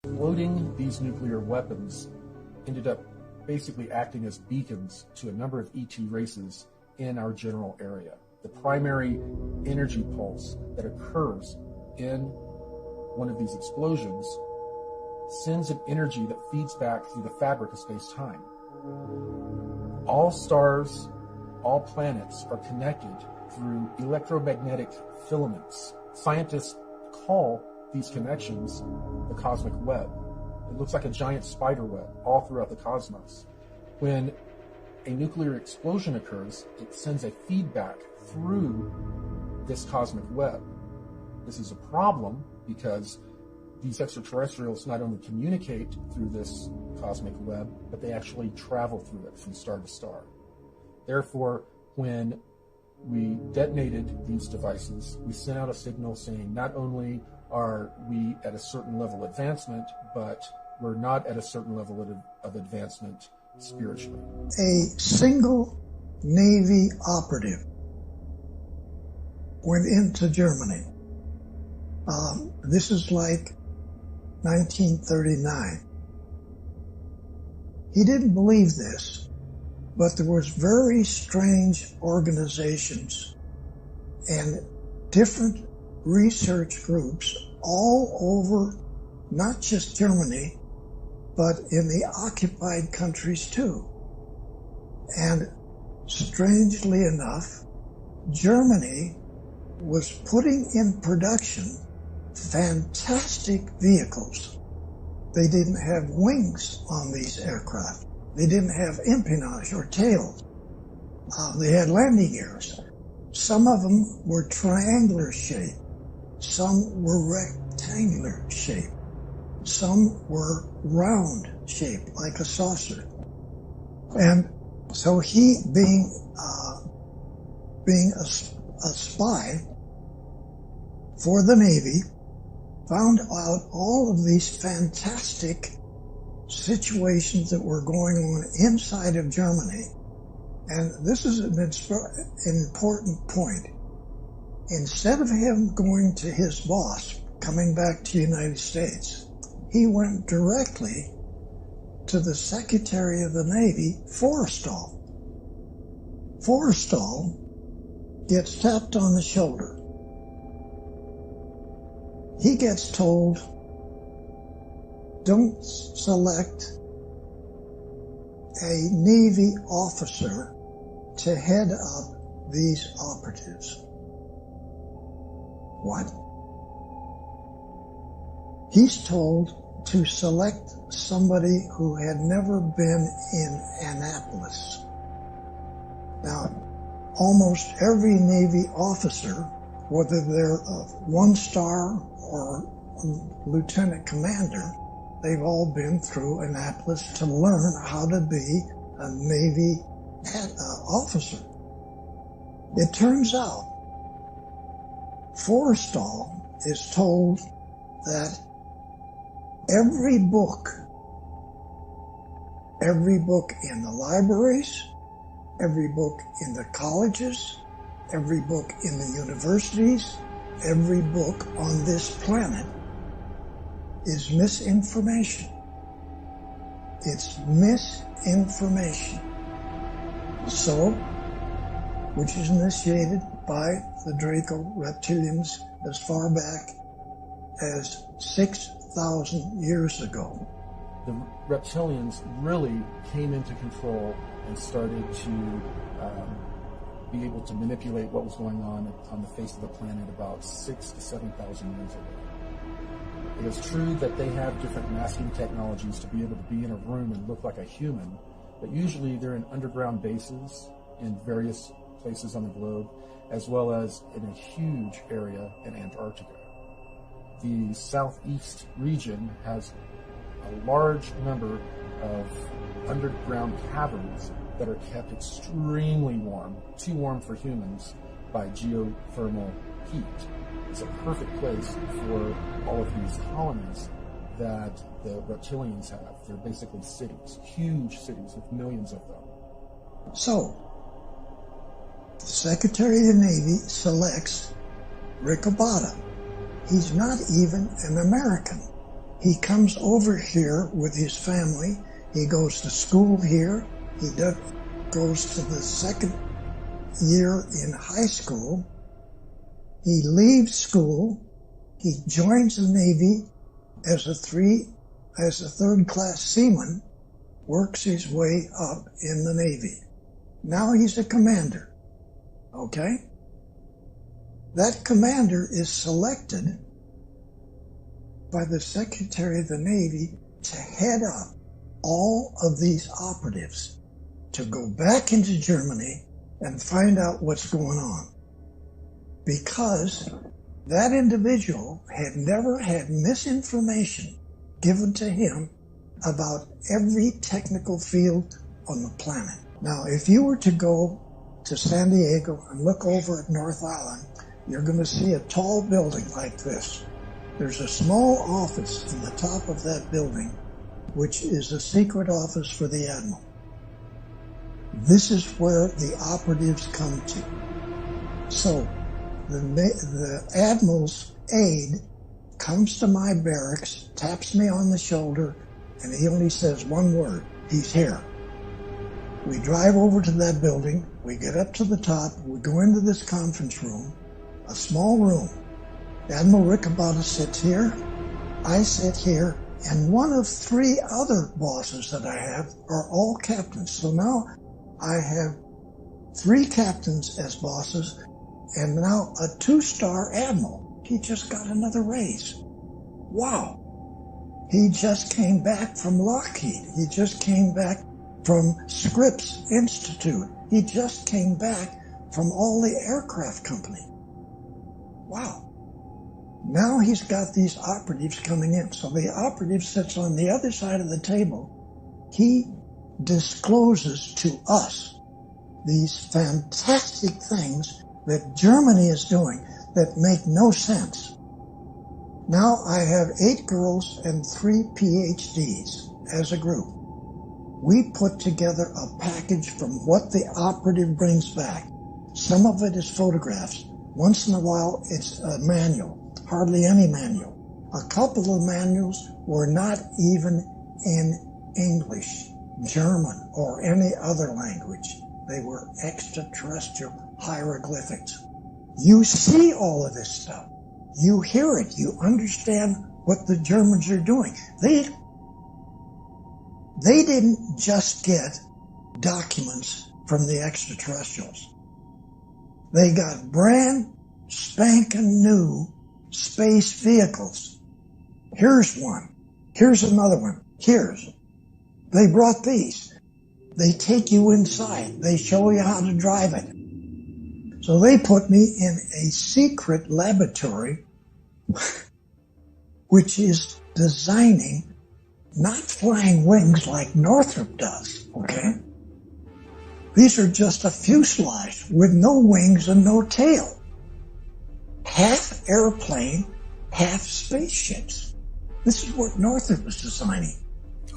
Exploding these nuclear weapons ended up basically acting as beacons to a number of ET races in our general area. The primary energy pulse that occurs in one of these explosions sends an energy that feeds back through the fabric of space-time. All stars, all planets are connected through electromagnetic filaments. Scientists call these connections the cosmic web. It looks like a giant spider web all throughout the cosmos. When a nuclear explosion occurs, it sends a feedback through this cosmic web. This is a problem because these extraterrestrials not only communicate through this cosmic web, but they actually travel through it from star to star. Therefore, when we detonated these devices, we sent out a signal saying not only are we at a certain level of advancement, but we're not at a certain level of advancement spiritually. A single Navy operative went into Germany. This is like 1939. He didn't believe this, but there was very strange organizations and different research groups all over, not just Germany, but in the occupied countries too. And strangely enough, Germany was putting in production fantastic vehicles. They didn't have wings on these aircraft. They didn't have empennage or tails. They had landing gears. Some of them were triangular shaped. Some were rectangular shaped. Some were round shaped, like a saucer. And so he, being a spy for the Navy, found out all of these fantastic situations that were going on inside of Germany. And this is an important point. Instead of him going to his boss, coming back to the United States, he went directly to the Secretary of the Navy, Forrestal. Forrestal gets tapped on the shoulder. He gets told, don't select a Navy officer to head up these operatives. What? He's told to select somebody who had never been in Annapolis. Now, almost every Navy officer, whether they're a one-star or lieutenant commander, they've all been through Annapolis to learn how to be a Navy officer. It turns out Forrestal is told that every book in the libraries, every book in the colleges, every book in the universities, every book on this planet is misinformation. It's misinformation. So, which is initiated by the Draco reptilians as far back as 6,000 years ago. The reptilians really came into control and started to be able to manipulate what was going on the face of the planet about 6,000 to 7,000 years ago. It is true that they have different masking technologies to be able to be in a room and look like a human, but usually they're in underground bases in various places on the globe, as well as in a huge area in Antarctica. The southeast region has a large number of underground caverns that are kept extremely warm, too warm for humans, by geothermal heat. It's a perfect place for all of these colonies that the reptilians have. They're basically cities, huge cities with millions of them. So, the Secretary of the Navy selects Rick Abada. He's not even an American. He comes over here with his family. He goes to school here. He goes to the second year in high school. He leaves school. He joins the Navy as a third-class seaman, works his way up in the Navy. Now he's a commander, okay? That commander is selected by the Secretary of the Navy to head up all of these operatives, to go back into Germany and find out what's going on. Because that individual had never had misinformation given to him about every technical field on the planet. Now, if you were to go to San Diego and look over at North Island, you're going to see a tall building like this. There's a small office in the top of that building, which is a secret office for the Admiral. This is where the operatives come to. So the Admiral's aide comes to my barracks, taps me on the shoulder, and he only says one word: he's here. We drive over to that building, we get up to the top, we go into this conference room, a small room. Admiral Riccaboni sits here, I sit here, and one of 3 other bosses that I have are all captains. So now I have 3 captains as bosses, and now a 2-star admiral. He just got another raise. Wow. He just came back from Lockheed. He just came back from Scripps Institute. He just came back from all the aircraft company. Wow. Now he's got these operatives coming in. So the operative sits on the other side of the table. He discloses to us these fantastic things that Germany is doing that make no sense. Now I have 8 girls and 3 PhDs as a group. We put together a package from what the operative brings back. Some of it is photographs. Once in a while, it's a manual, hardly any manual. A couple of manuals were not even in English, German, or any other language. They were extraterrestrial hieroglyphics. You see all of this stuff. You hear it. You understand what the Germans are doing. They didn't just get documents from the extraterrestrials. They got brand spanking new space vehicles. Here's one. Here's another one. They brought these. They take you inside. They show you how to drive it. So they put me in a secret laboratory which is designing not flying wings like Northrop does, okay? These are just a fuselage with no wings and no tail. Half airplane, half spaceships. This is what Northrop was designing.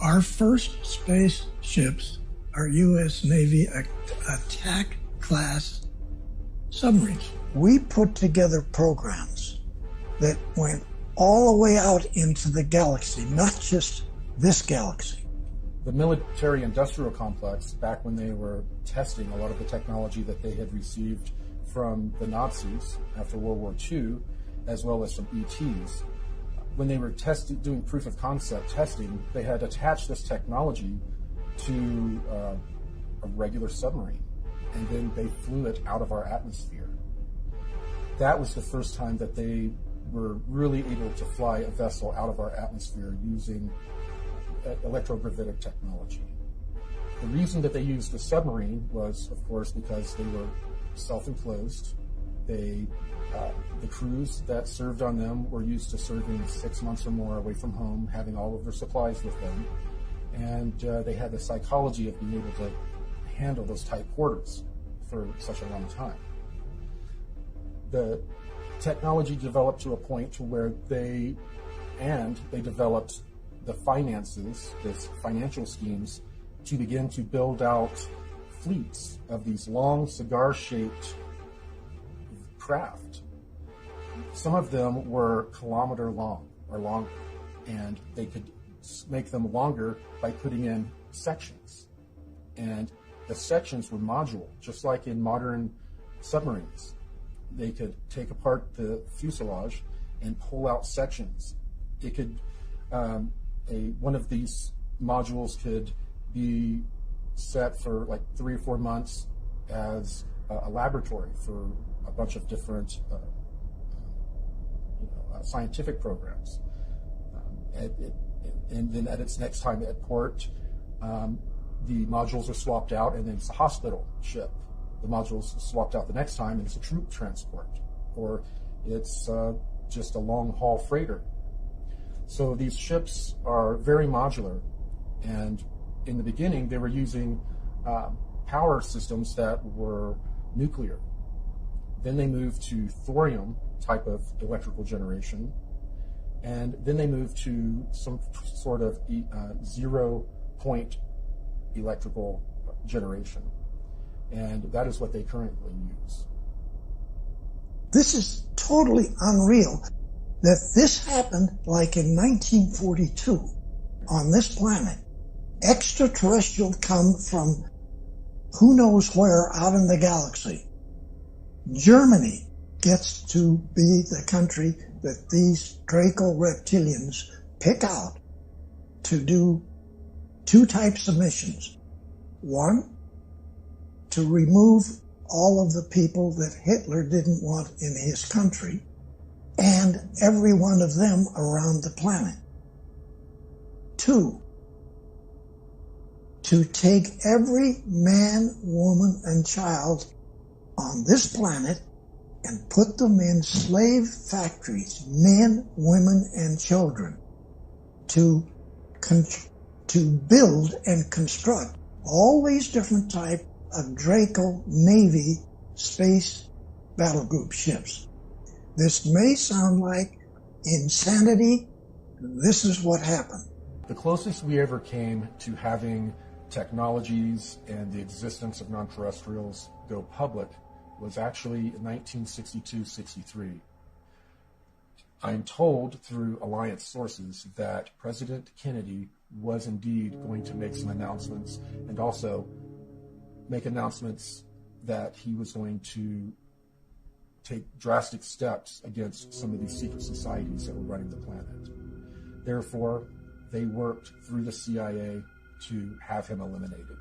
Our first spaceships are U.S. Navy attack class submarines. We put together programs that went all the way out into the galaxy, not just this galaxy. The military-industrial complex, back when they were testing a lot of the technology that they had received from the Nazis after World War II, as well as from ETs, when they were doing proof of concept testing, they had attached this technology to a regular submarine, and then they flew it out of our atmosphere. That was the first time that they were really able to fly a vessel out of our atmosphere using electrogravitic technology. The reason that they used the submarine was, of course, because they were self-enclosed. The crews that served on them were used to serving 6 months or more away from home, having all of their supplies with them, and they had the psychology of being able to handle those tight quarters for such a long time. The technology developed to a point to where they developed the finances, this financial schemes, to begin to build out fleets of these long cigar-shaped craft. Some of them were kilometer long or longer. and they could make them longer by putting in sections. And the sections were modular, just like in modern submarines. They could take apart the fuselage and pull out sections. It could, one of these modules could be set for like 3 or 4 months as a laboratory for a bunch of different scientific programs. And then at its next time at port, the modules are swapped out, and then it's a hospital ship. The modules swapped out the next time, and it's a troop transport, or it's just a long-haul freighter. So these ships are very modular, and in the beginning, they were using power systems that were nuclear. Then they moved to thorium type of electrical generation, and then they moved to some sort of zero-point electrical generation, and that is what they currently use. This is totally unreal that this happened like in 1942 on this planet. Extraterrestrial come from who knows where out in the galaxy. Germany gets to be the country that these Draco reptilians pick out to do 2 types of missions. One, to remove all of the people that Hitler didn't want in his country, and every one of them around the planet. 2, to take every man, woman, and child on this planet and put them in slave factories, men, women, and children, to build and construct all these different types of Draco Navy space battle group ships. This may sound like insanity. This is what happened. The closest we ever came to having technologies and the existence of non-terrestrials go public was actually in 1962-63. I'm told through Alliance sources that President Kennedy was indeed going to make some announcements, and also make announcements that he was going to take drastic steps against some of these secret societies that were running the planet. Therefore, they worked through the CIA to have him eliminated.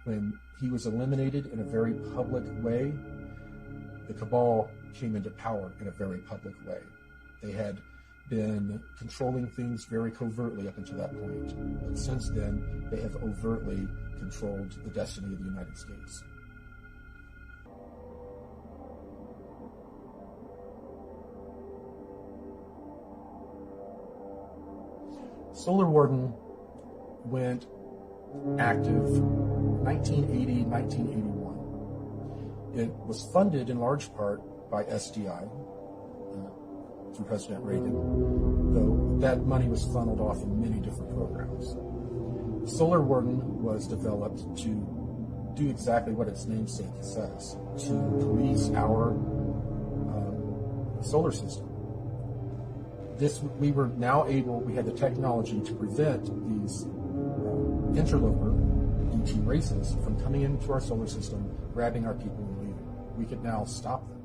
When he was eliminated in a very public way, the cabal came into power in a very public way. They had been controlling things very covertly up until that point, but since then, they have overtly controlled the destiny of the United States. Solar Warden went active 1980, 1981. It was funded in large part by SDI, through President Reagan, though that money was funneled off in many different programs. Solar Warden was developed to do exactly what its namesake says, to police our solar system. We had the technology to prevent these interloper ET races from coming into our solar system, grabbing our people and leaving. We could now stop them.